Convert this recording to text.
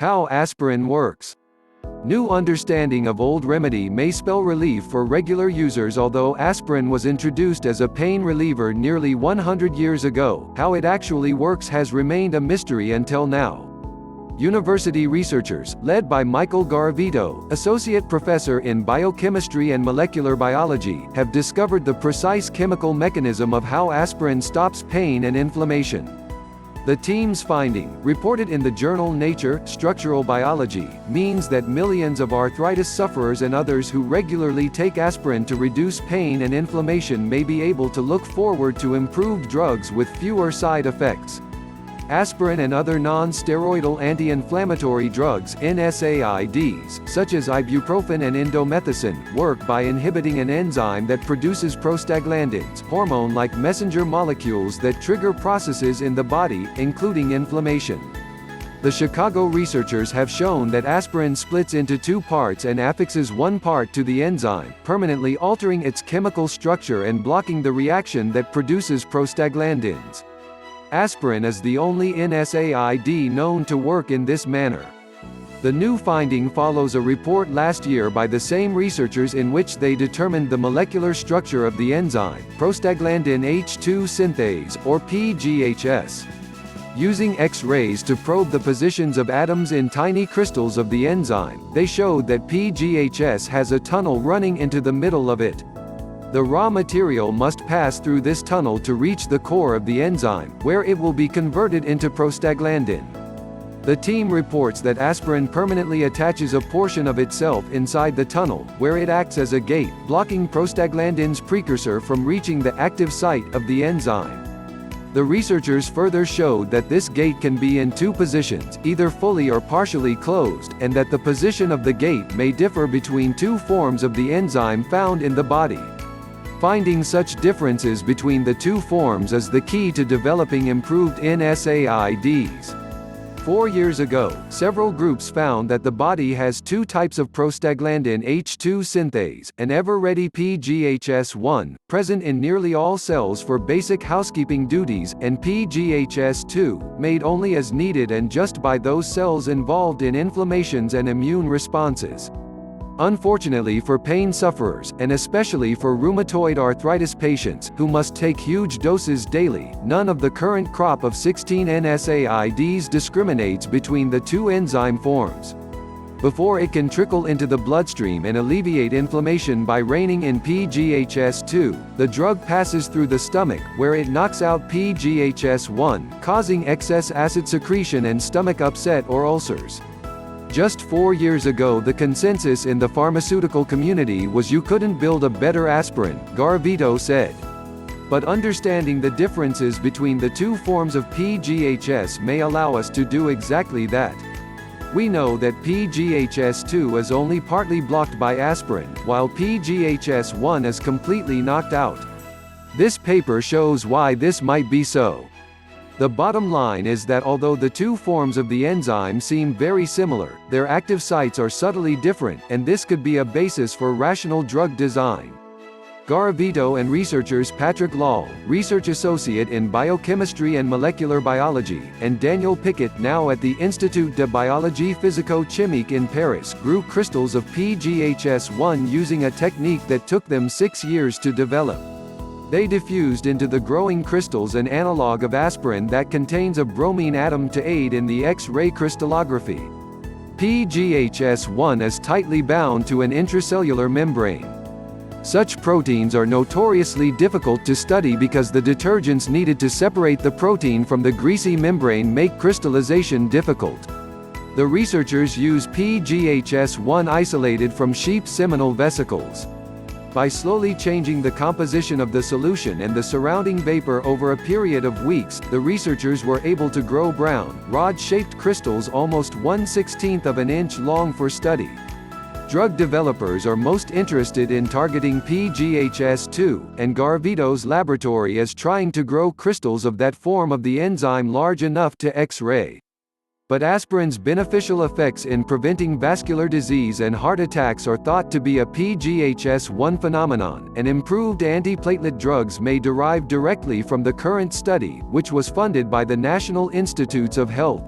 How aspirin works. New understanding of old remedy may spell relief for regular users. Although aspirin was introduced as a pain reliever nearly 100 years ago, how it actually works has remained a mystery until now. University researchers, led by Michael Garavito, associate professor in biochemistry and molecular biology, have discovered the precise chemical mechanism of how aspirin stops pain and inflammation. The team's finding, reported in the journal Nature, Structural Biology, means that millions of arthritis sufferers and others who regularly take aspirin to reduce pain and inflammation may be able to look forward to improved drugs with fewer side effects. Aspirin and other non-steroidal anti-inflammatory drugs (NSAIDs), such as ibuprofen and indomethacin, work by inhibiting an enzyme that produces prostaglandins, hormone-like messenger molecules that trigger processes in the body, including inflammation. The Chicago researchers have shown that aspirin splits into two parts and affixes one part to the enzyme, permanently altering its chemical structure and blocking the reaction that produces prostaglandins. Aspirin is the only NSAID known to work in this manner. The new finding follows a report last year by the same researchers in which they determined the molecular structure of the enzyme, prostaglandin H2 synthase, or PGHS. Using X-rays to probe the positions of atoms in tiny crystals of the enzyme, they showed that PGHS has a tunnel running into the middle of it. The raw material must pass through this tunnel to reach the core of the enzyme, where it will be converted into prostaglandin. The team reports that aspirin permanently attaches a portion of itself inside the tunnel, where it acts as a gate, blocking prostaglandin's precursor from reaching the active site of the enzyme. The researchers further showed that this gate can be in two positions, either fully or partially closed, and that the position of the gate may differ between two forms of the enzyme found in the body. Finding such differences between the two forms is the key to developing improved NSAIDs. 4 years ago, several groups found that the body has two types of prostaglandin H2 synthase, an ever-ready PGHS1, present in nearly all cells for basic housekeeping duties, and PGHS2, made only as needed and just by those cells involved in inflammations and immune responses. Unfortunately for pain sufferers, and especially for rheumatoid arthritis patients, who must take huge doses daily, none of the current crop of 16 NSAIDs discriminates between the two enzyme forms. Before it can trickle into the bloodstream and alleviate inflammation by reining in PGHS2, the drug passes through the stomach, where it knocks out PGHS1, causing excess acid secretion and stomach upset or ulcers. Just 4 years ago, the consensus in the pharmaceutical community was you couldn't build a better aspirin, Garavito said. But understanding the differences between the two forms of PGHS may allow us to do exactly that. We know that PGHS2 is only partly blocked by aspirin, while PGHS1 is completely knocked out. This paper shows why this might be so. The bottom line is that although the two forms of the enzyme seem very similar, their active sites are subtly different, and this could be a basis for rational drug design. Garavito and researchers Patrick Lall, research associate in biochemistry and molecular biology, and Daniel Pickett, now at the Institut de Biologie Physico-Chimique in Paris, grew crystals of PGHS1 using a technique that took them 6 years to develop. They diffused into the growing crystals an analog of aspirin that contains a bromine atom to aid in the X-ray crystallography. PGHS1 is tightly bound to an intracellular membrane. Such proteins are notoriously difficult to study because the detergents needed to separate the protein from the greasy membrane make crystallization difficult. The researchers use PGHS1 isolated from sheep seminal vesicles. By slowly changing the composition of the solution and the surrounding vapor over a period of weeks, the researchers were able to grow brown, rod-shaped crystals almost 1/16 of an inch long for study. Drug developers are most interested in targeting PGHS2, and Garavito's laboratory is trying to grow crystals of that form of the enzyme large enough to X-ray. But aspirin's beneficial effects in preventing vascular disease and heart attacks are thought to be a PGHS1 phenomenon, and improved antiplatelet drugs may derive directly from the current study, which was funded by the National Institutes of Health.